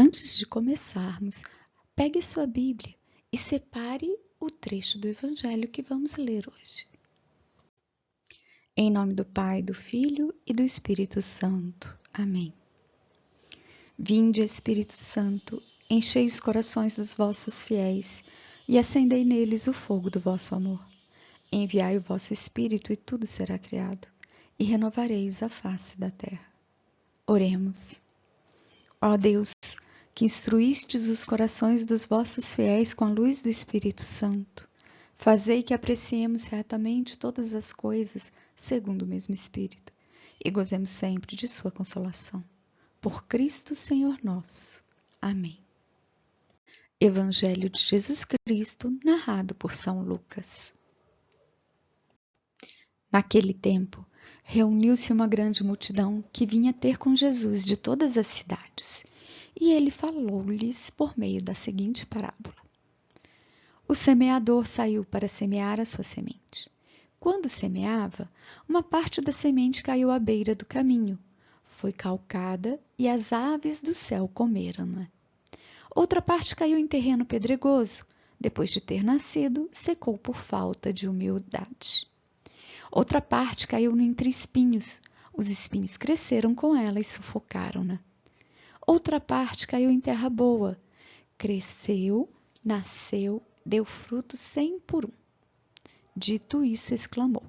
Antes de começarmos, pegue sua Bíblia e separe o trecho do Evangelho que vamos ler hoje. Em nome do Pai, do Filho e do Espírito Santo. Amém. Vinde, Espírito Santo, enchei os corações dos vossos fiéis e acendei neles o fogo do vosso amor. Enviai o vosso Espírito e tudo será criado, e renovareis a face da terra. Oremos. Ó Deus, que instruístes os corações dos vossos fiéis com a luz do Espírito Santo, fazei que apreciemos retamente todas as coisas segundo o mesmo Espírito, e gozemos sempre de sua consolação. Por Cristo Senhor nosso. Amém. Evangelho de Jesus Cristo, narrado por São Lucas. Naquele tempo, reuniu-se uma grande multidão que vinha ter com Jesus de todas as cidades, e ele falou-lhes por meio da seguinte parábola. O semeador saiu para semear a sua semente. Quando semeava, uma parte da semente caiu à beira do caminho. Foi calcada e as aves do céu comeram-na. Outra parte caiu em terreno pedregoso. Depois de ter nascido, secou por falta de umidade. Outra parte caiu entre espinhos. Os espinhos cresceram com ela e sufocaram-na. Outra parte caiu em terra boa. Cresceu, nasceu, deu fruto 100 por 1. Dito isso, exclamou: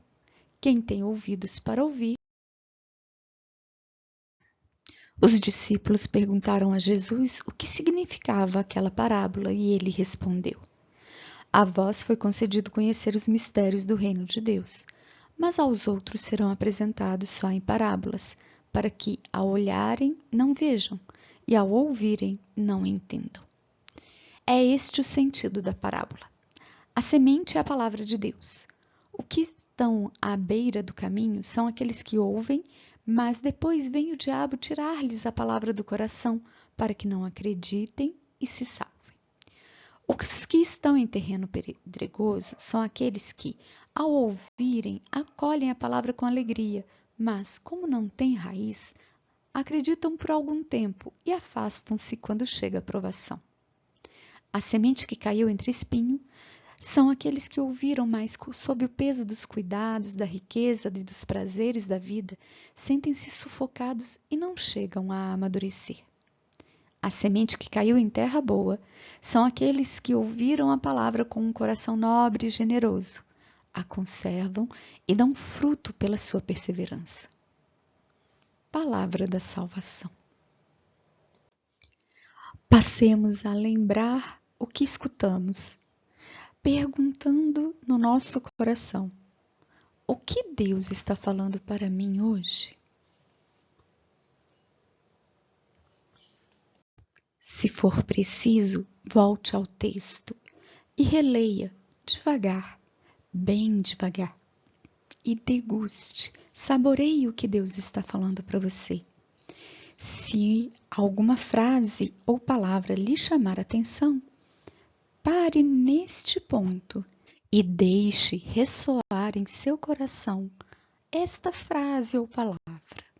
Quem tem ouvidos para ouvir? Os discípulos perguntaram a Jesus o que significava aquela parábola e ele respondeu: A vós foi concedido conhecer os mistérios do reino de Deus, mas aos outros serão apresentados só em parábolas, para que, ao olharem, não vejam, e ao ouvirem, não entendam. É este o sentido da parábola. A semente é a palavra de Deus. O que estão à beira do caminho são aqueles que ouvem, mas depois vem o diabo tirar-lhes a palavra do coração, para que não acreditem e se salvem. Os que estão em terreno pedregoso são aqueles que, ao ouvirem, acolhem a palavra com alegria, mas, como não têm raiz, acreditam por algum tempo e afastam-se quando chega a provação. A semente que caiu entre espinho são aqueles que ouviram, mas sob o peso dos cuidados, da riqueza e dos prazeres da vida, sentem-se sufocados e não chegam a amadurecer. A semente que caiu em terra boa são aqueles que ouviram a palavra com um coração nobre e generoso, a conservam e dão fruto pela sua perseverança. Palavra da salvação. Passemos a lembrar o que escutamos, perguntando no nosso coração: o que Deus está falando para mim hoje? Se for preciso, volte ao texto e releia devagar, bem devagar, e deguste, saboreie o que Deus está falando para você. Se alguma frase ou palavra lhe chamar a atenção, pare neste ponto e deixe ressoar em seu coração esta frase ou palavra.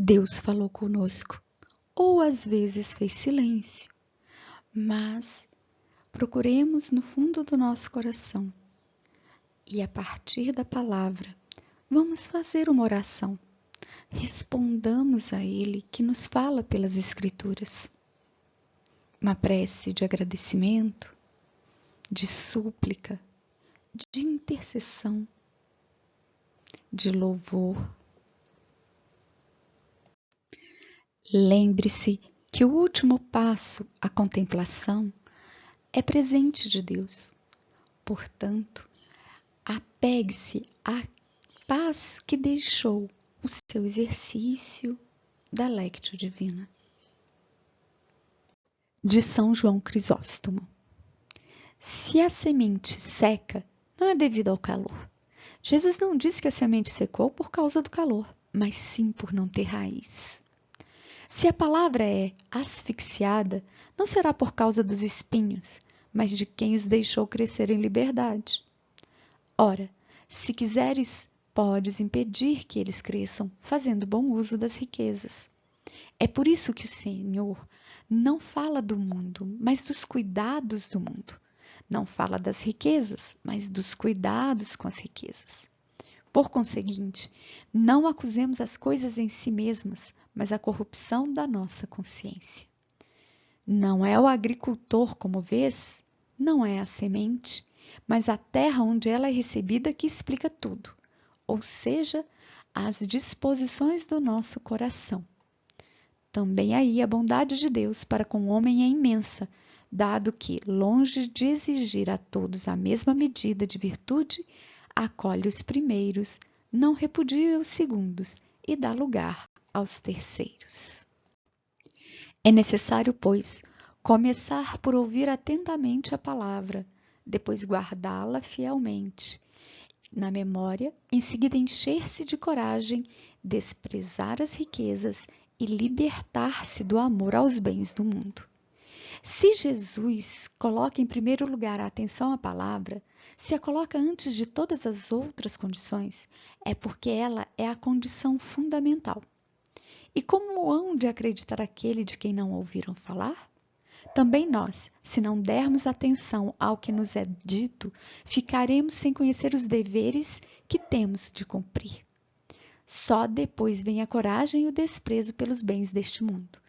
Deus falou conosco, ou às vezes fez silêncio, mas procuremos no fundo do nosso coração e a partir da palavra vamos fazer uma oração. Respondamos a Ele que nos fala pelas Escrituras. Uma prece de agradecimento, de súplica, de intercessão, de louvor. Lembre-se que o último passo, a contemplação, é presente de Deus. Portanto, apegue-se à paz que deixou o seu exercício da Lectio Divina. De São João Crisóstomo. Se a semente seca, não é devido ao calor. Jesus não disse que a semente secou por causa do calor, mas sim por não ter raiz. Se a palavra é asfixiada, não será por causa dos espinhos, mas de quem os deixou crescer em liberdade. Ora, se quiseres, podes impedir que eles cresçam, fazendo bom uso das riquezas. É por isso que o Senhor não fala do mundo, mas dos cuidados do mundo. Não fala das riquezas, mas dos cuidados com as riquezas. Por conseguinte, não acusemos as coisas em si mesmas, mas a corrupção da nossa consciência. Não é o agricultor, como vês, não é a semente, mas a terra onde ela é recebida que explica tudo, ou seja, as disposições do nosso coração. Também aí a bondade de Deus para com o homem é imensa, dado que, longe de exigir a todos a mesma medida de virtude, acolhe os primeiros, não repudia os segundos e dá lugar aos terceiros. É necessário, pois, começar por ouvir atentamente a palavra, depois guardá-la fielmente na memória, em seguida encher-se de coragem, desprezar as riquezas e libertar-se do amor aos bens do mundo. Se Jesus coloca em primeiro lugar a atenção à palavra, se a coloca antes de todas as outras condições, é porque ela é a condição fundamental. E como hão de acreditar aquele de quem não ouviram falar? Também nós, se não dermos atenção ao que nos é dito, ficaremos sem conhecer os deveres que temos de cumprir. Só depois vem a coragem e o desprezo pelos bens deste mundo.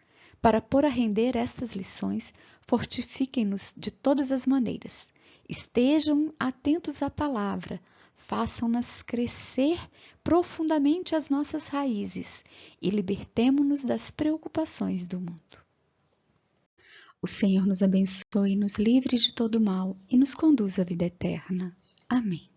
Para pôr a render estas lições, fortifiquem-nos de todas as maneiras. Estejam atentos à palavra, façam-nas crescer profundamente as nossas raízes e libertemo-nos das preocupações do mundo. O Senhor nos abençoe, nos livre de todo mal e nos conduz à vida eterna. Amém.